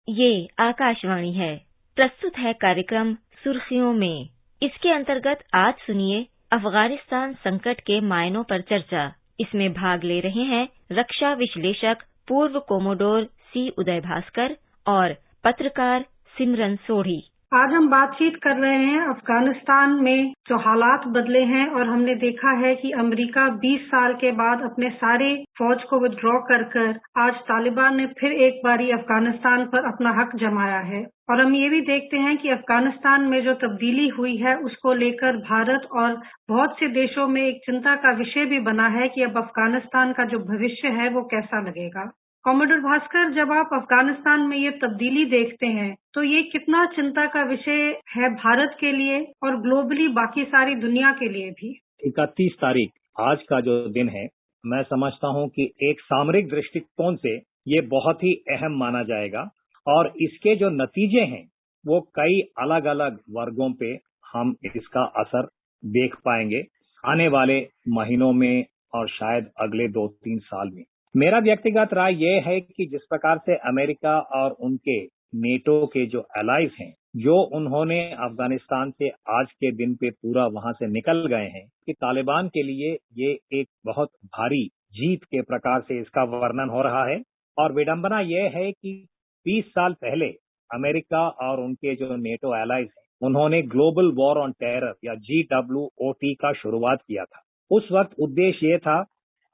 ये आकाशवाणी है। प्रस्तुत है कार्यक्रम सुर्खियों में। इसके अंतर्गत आज सुनिए अफगानिस्तान संकट के मायनों पर चर्चा। इसमें भाग ले रहे हैं रक्षा विश्लेषक पूर्व कोमोडोर सी उदय भास्कर और पत्रकार सिमरन सोढ़ी। आज हम बातचीत कर रहे हैं अफगानिस्तान में जो हालात बदले हैं और हमने देखा है कि अमेरिका 20 साल के बाद अपने सारे फौज को विड्रॉ कर आज तालिबान ने फिर एक बारी अफगानिस्तान पर अपना हक जमाया है। और हम ये भी देखते हैं कि अफगानिस्तान में जो तब्दीली हुई है उसको लेकर भारत और बहुत से देशों में एक चिंता का विषय भी बना है कि अब अफगानिस्तान का जो भविष्य है वो कैसा लगेगा। कॉमोडोर भास्कर, जब आप अफगानिस्तान में ये तब्दीली देखते हैं तो ये कितना चिंता का विषय है भारत के लिए और ग्लोबली बाकी सारी दुनिया के लिए भी? 31 तारीख आज का जो दिन है, मैं समझता हूं कि एक सामरिक दृष्टिकोण से ये बहुत ही अहम माना जाएगा और इसके जो नतीजे हैं वो कई अलग अलग वर्गों पे हम इसका असर देख पाएंगे आने वाले महीनों में और शायद अगले 2-3 साल में। मेरा व्यक्तिगत राय ये है कि जिस प्रकार से अमेरिका और उनके नेटो के जो एलाइज हैं, जो उन्होंने अफगानिस्तान से आज के दिन पे पूरा वहां से निकल गए हैं, कि तालिबान के लिए ये एक बहुत भारी जीत के प्रकार से इसका वर्णन हो रहा है। और विडंबना ये है कि 20 साल पहले अमेरिका और उनके जो नेटो एलाइज हैं, उन्होंने ग्लोबल वॉर ऑन टेरर या GWOT का शुरुआत किया था। उस वक्त उद्देश्य ये था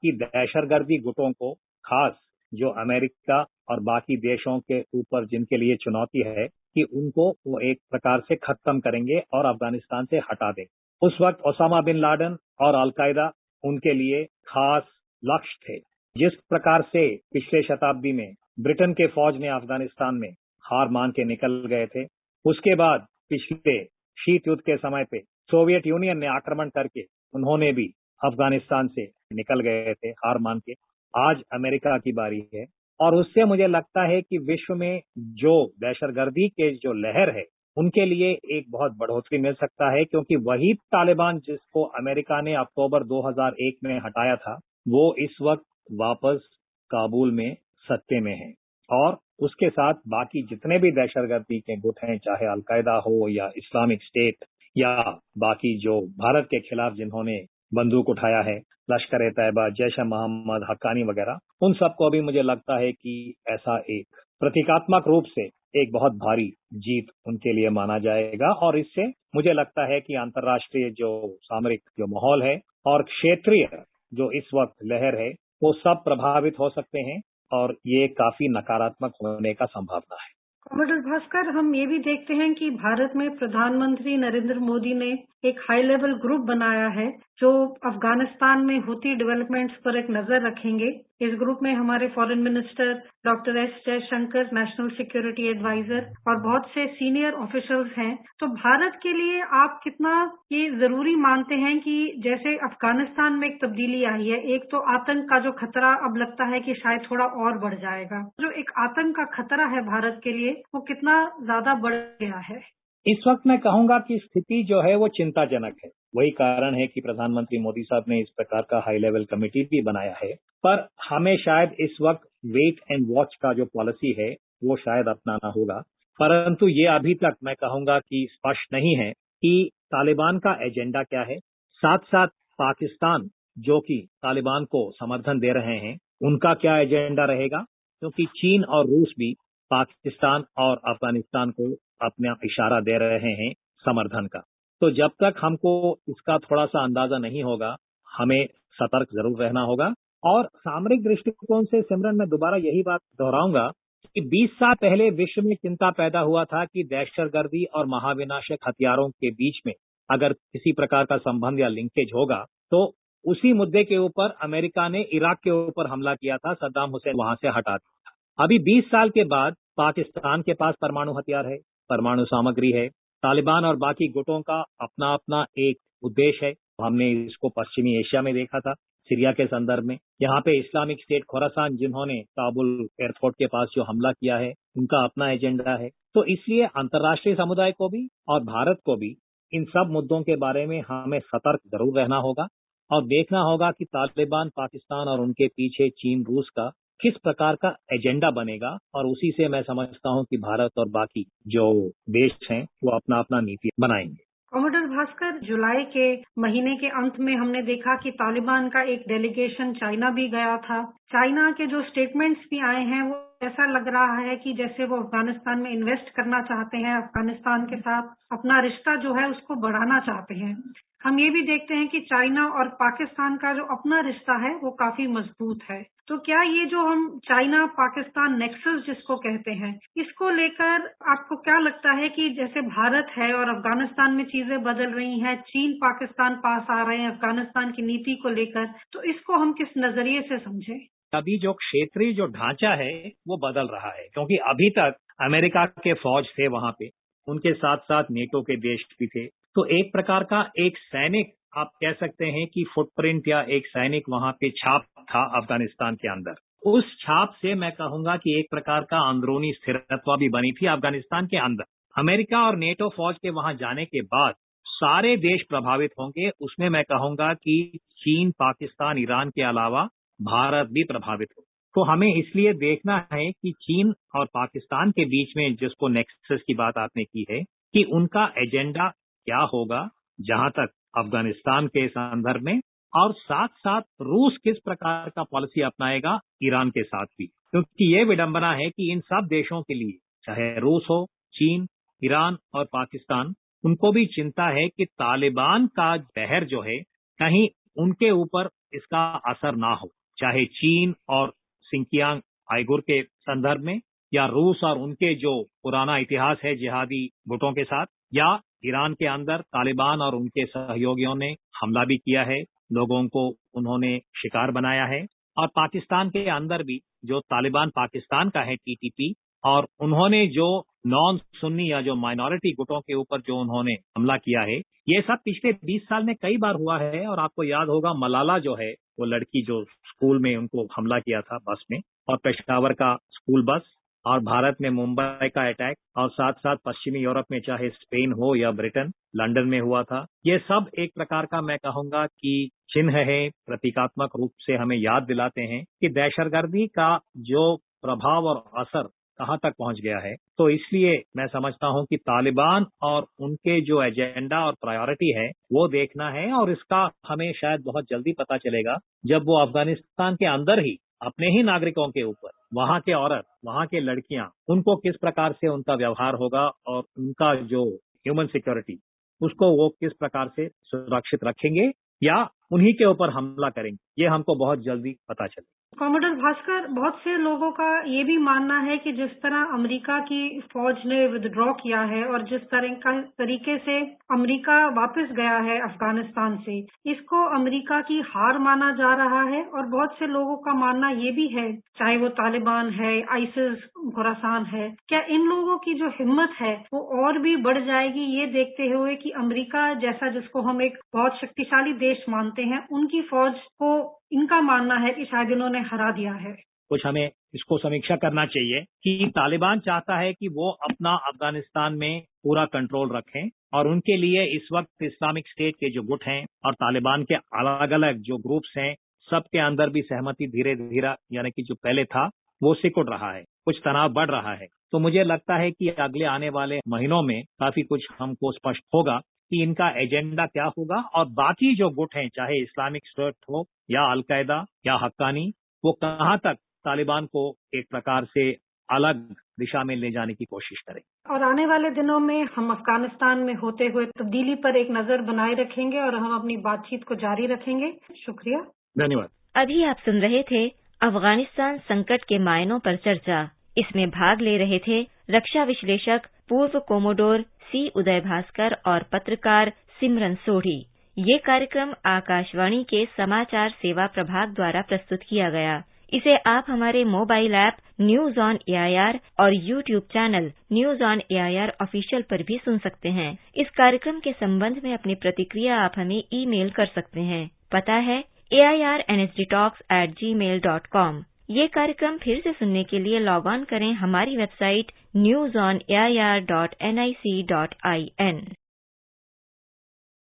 कि दहशतगर्दी गुटों को, खास जो अमेरिका और बाकी देशों के ऊपर जिनके लिए चुनौती है, कि उनको वो एक प्रकार से खत्म करेंगे और अफगानिस्तान से हटा देंगे। उस वक्त ओसामा बिन लादेन और अलकायदा उनके लिए खास लक्ष्य थे। जिस प्रकार से पिछले शताब्दी में ब्रिटेन के फौज ने अफगानिस्तान में हार मान के निकल गए थे, उसके बाद पिछले शीत युद्ध के समय पे सोवियत यूनियन ने आक्रमण करके उन्होंने भी अफगानिस्तान से निकल गए थे हार मान के। आज अमेरिका की बारी है और उससे मुझे लगता है कि विश्व में जो दहशतगर्दी के जो लहर है उनके लिए एक बहुत बढ़ोतरी मिल सकता है, क्योंकि वही तालिबान जिसको अमेरिका ने अक्टूबर 2001 में हटाया था, वो इस वक्त वापस काबुल में सत्ते में है। और उसके साथ बाकी जितने भी दहशतगर्दी के गुट हैं, चाहे अलकायदा हो या इस्लामिक स्टेट या बाकी जो भारत के खिलाफ जिन्होंने बंदूक उठाया है, लश्कर ए तैयबा, जैश ए मोहम्मद, हक्कानी वगैरह, उन सबको भी मुझे लगता है कि ऐसा एक प्रतीकात्मक रूप से एक बहुत भारी जीत उनके लिए माना जाएगा। और इससे मुझे लगता है कि अंतर्राष्ट्रीय जो सामरिक जो माहौल है और क्षेत्रीय जो इस वक्त लहर है, वो सब प्रभावित हो सकते हैं और ये काफी नकारात्मक होने का संभावना है। कॉमोडोर भास्कर, हम ये भी देखते हैं कि भारत में प्रधानमंत्री नरेंद्र मोदी ने एक हाई लेवल ग्रुप बनाया है जो अफगानिस्तान में होती डेवलपमेंट्स पर एक नजर रखेंगे। इस ग्रुप में हमारे foreign minister doctor S Jaishankar, national security adviser और बहुत से सीनियर ऑफिशियल्स हैं। तो भारत के लिए आप कितना ये जरूरी मानते हैं कि जैसे अफगानिस्तान में एक तब्दीली आई है, एक तो आतंक का जो खतरा अब लगता है कि शायद थोड़ा और बढ़ जाएगा, जो एक आतंक का खतरा है भारत के लिए वो कितना ज्यादा बढ़ गया है? इस वक्त मैं कहूंगा कि स्थिति जो है वो चिंताजनक है। वही कारण है कि प्रधानमंत्री मोदी साहब ने इस प्रकार का हाई लेवल कमेटी भी बनाया है। पर हमें शायद इस वक्त वेट एंड वॉच का जो पॉलिसी है वो शायद अपनाना होगा। परंतु ये अभी तक मैं कहूंगा कि स्पष्ट नहीं है कि तालिबान का एजेंडा क्या है। साथ साथ पाकिस्तान जो कि तालिबान को समर्थन दे रहे हैं, उनका क्या एजेंडा रहेगा, क्योंकि चीन और रूस भी पाकिस्तान और अफगानिस्तान को अपना इशारा दे रहे हैं समर्थन का। तो जब तक हमको इसका थोड़ा सा अंदाजा नहीं होगा, हमें सतर्क जरूर रहना होगा। और सामरिक दृष्टिकोण से सिमरन, मैं दोबारा यही बात दोहराऊंगा कि 20 साल पहले विश्व में चिंता पैदा हुआ था कि दहशतगर्दी और महाविनाशक हथियारों के बीच में अगर किसी प्रकार का संबंध या लिंकेज होगा, तो उसी मुद्दे के ऊपर अमेरिका ने इराक के ऊपर हमला किया था, सद्दाम हुसैन वहां से हटा दिया। अभी 20 साल के बाद पाकिस्तान के पास परमाणु हथियार है, परमाणु सामग्री है। तालिबान और बाकी गुटों का अपना अपना एक उद्देश्य है। हमने इसको पश्चिमी एशिया में देखा था, सीरिया के संदर्भ में। यहाँ पे इस्लामिक स्टेट खोरासान जिन्होंने काबुल एयरपोर्ट के पास जो हमला किया है, उनका अपना एजेंडा है। तो इसलिए अंतर्राष्ट्रीय समुदाय को भी और भारत को भी इन सब मुद्दों के बारे में हमें सतर्क जरूर रहना होगा और देखना होगा कि तालिबान, पाकिस्तान और उनके पीछे चीन, रूस का किस प्रकार का एजेंडा बनेगा और उसी से मैं समझता हूं कि भारत और बाकी जो देश हैं वो अपना अपना नीति बनाएंगे। कॉमोडर भास्कर, जुलाई के महीने के अंत में हमने देखा कि तालिबान का एक डेलीगेशन चाइना भी गया था। चाइना के जो स्टेटमेंट्स भी आए हैं वो ऐसा लग रहा है कि जैसे वो अफगानिस्तान में इन्वेस्ट करना चाहते हैं, अफगानिस्तान के साथ अपना रिश्ता जो है उसको बढ़ाना चाहते हैं। हम ये भी देखते हैं कि चाइना और पाकिस्तान का जो अपना रिश्ता है वो काफी मजबूत है। तो क्या ये जो हम चाइना पाकिस्तान नेक्सस जिसको कहते हैं, इसको लेकर आपको क्या लगता है कि जैसे भारत है और अफगानिस्तान में चीजें बदल रही हैं, चीन पाकिस्तान पास आ रहे हैं अफगानिस्तान की नीति को लेकर, तो इसको हम किस नजरिए से समझें? अभी जो क्षेत्रीय जो ढांचा है वो बदल रहा है, क्योंकि अभी तक अमेरिका के फौज थे वहां पे, उनके साथ साथ नेटो के देश भी थे। तो एक प्रकार का एक सैनिक आप कह सकते हैं कि फुटप्रिंट या एक सैनिक वहां पे छाप था अफगानिस्तान के अंदर। उस छाप से मैं कहूंगा कि एक प्रकार का अंदरूनी स्थिरता भी बनी थी अफगानिस्तान के अंदर। अमेरिका और नेटो फौज के वहां जाने के बाद सारे देश प्रभावित होंगे। उसमें मैं कहूंगा कि चीन, पाकिस्तान, ईरान के अलावा भारत भी प्रभावित हो। तो हमें इसलिए देखना है कि चीन और पाकिस्तान के बीच में जिसको नेक्सस की बात आपने की है कि उनका एजेंडा क्या होगा जहां तक अफगानिस्तान के संदर्भ में, और साथ साथ रूस किस प्रकार का पॉलिसी अपनाएगा ईरान के साथ भी, क्योंकि ये विडंबना है कि इन सब देशों के लिए, चाहे रूस हो, चीन, ईरान और पाकिस्तान, उनको भी चिंता है कि तालिबान का जहर जो है कहीं उनके ऊपर इसका असर ना हो, चाहे चीन और सिंकियांग आइगुर के संदर्भ में, या रूस और उनके जो पुराना इतिहास है जिहादी गुटों के साथ, या ईरान के अंदर तालिबान और उनके सहयोगियों ने हमला भी किया है, लोगों को उन्होंने शिकार बनाया है, और पाकिस्तान के अंदर भी जो तालिबान पाकिस्तान का है टीटीपी, और उन्होंने जो नॉन सुन्नी या जो माइनॉरिटी गुटों के ऊपर जो उन्होंने हमला किया है, ये सब पिछले 20 साल में कई बार हुआ है। और आपको याद होगा मलाला जो है वो लड़की जो स्कूल में उनको हमला किया था बस में, और पेशावर का स्कूल बस, और भारत में मुंबई का अटैक, और साथ साथ पश्चिमी यूरोप में चाहे स्पेन हो या ब्रिटेन, लंदन में हुआ था। ये सब एक प्रकार का मैं कहूंगा कि चिन्ह है, प्रतीकात्मक रूप से हमें याद दिलाते हैं कि दहशतगर्दी का जो प्रभाव और असर कहां तक पहुंच गया है। तो इसलिए मैं समझता हूं कि तालिबान और उनके जो एजेंडा और प्रायोरिटी है वो देखना है, और इसका हमें शायद बहुत जल्दी पता चलेगा जब वो अफगानिस्तान के अंदर ही अपने ही नागरिकों के ऊपर, वहां के औरत, वहां के लड़कियां, उनको किस प्रकार से उनका व्यवहार होगा, और उनका जो ह्यूमन सिक्योरिटी उसको वो किस प्रकार से सुरक्षित रखेंगे या उन्हीं के ऊपर हमला करेंगे, ये हमको बहुत जल्दी पता चले। कॉमोडर भास्कर, बहुत से लोगों का ये भी मानना है कि जिस तरह अमेरिका की फौज ने विथड्रॉ किया है और जिस तरह का तरीके से अमेरिका वापस गया है अफगानिस्तान से, इसको अमेरिका की हार माना जा रहा है। और बहुत से लोगों का मानना ये भी है, चाहे वो तालिबान है, आइसिस, खुरासान है, क्या इन लोगों की जो हिम्मत है वो और भी बढ़ जाएगी, ये देखते हुए कि अमेरिका जैसा जिसको हम एक बहुत शक्तिशाली देश मानते हैं, उनकी फौज को इनका मानना है कि शायद इन्होंने हरा दिया है। कुछ हमें इसको समीक्षा करना चाहिए कि तालिबान चाहता है कि वो अपना अफगानिस्तान में पूरा कंट्रोल रखें, और उनके लिए इस वक्त इस्लामिक स्टेट के जो गुट हैं और तालिबान के अलग अलग जो ग्रुप्स हैं, सबके अंदर भी सहमति धीरे धीरे, यानी कि जो पहले था वो सिकुड़ रहा है, कुछ तनाव बढ़ रहा है। तो मुझे लगता है कि अगले आने वाले महीनों में काफी कुछ हमको स्पष्ट होगा कि इनका एजेंडा क्या होगा, और बाकी जो गुट हैं, चाहे इस्लामिक स्टेट हो या अलकायदा या हक्कानी, वो कहां तक तालिबान को एक प्रकार से अलग दिशा में ले जाने की कोशिश करें। और आने वाले दिनों में हम अफगानिस्तान में होते हुए तब्दीली पर एक नजर बनाए रखेंगे और हम अपनी बातचीत को जारी रखेंगे। शुक्रिया, धन्यवाद। अभी आप सुन रहे थे अफगानिस्तान संकट के मायनों पर चर्चा। इसमें भाग ले रहे थे रक्षा विश्लेषक पूर्व कोमोडोर सी उदय भास्कर और पत्रकार सिमरन सोढ़ी। ये कार्यक्रम आकाशवाणी के समाचार सेवा प्रभाग द्वारा प्रस्तुत किया गया। इसे आप हमारे mobile app news on AIR और YouTube channel news on AIR official पर भी सुन सकते हैं। इस कार्यक्रम के संबंध में अपनी प्रतिक्रिया आप हमें ईमेल कर सकते हैं। पता है airnsdtalks@gmail.com। ये कार्यक्रम फिर से सुनने के लिए लॉग ऑन करें हमारी वेबसाइट newsonair.nic.in।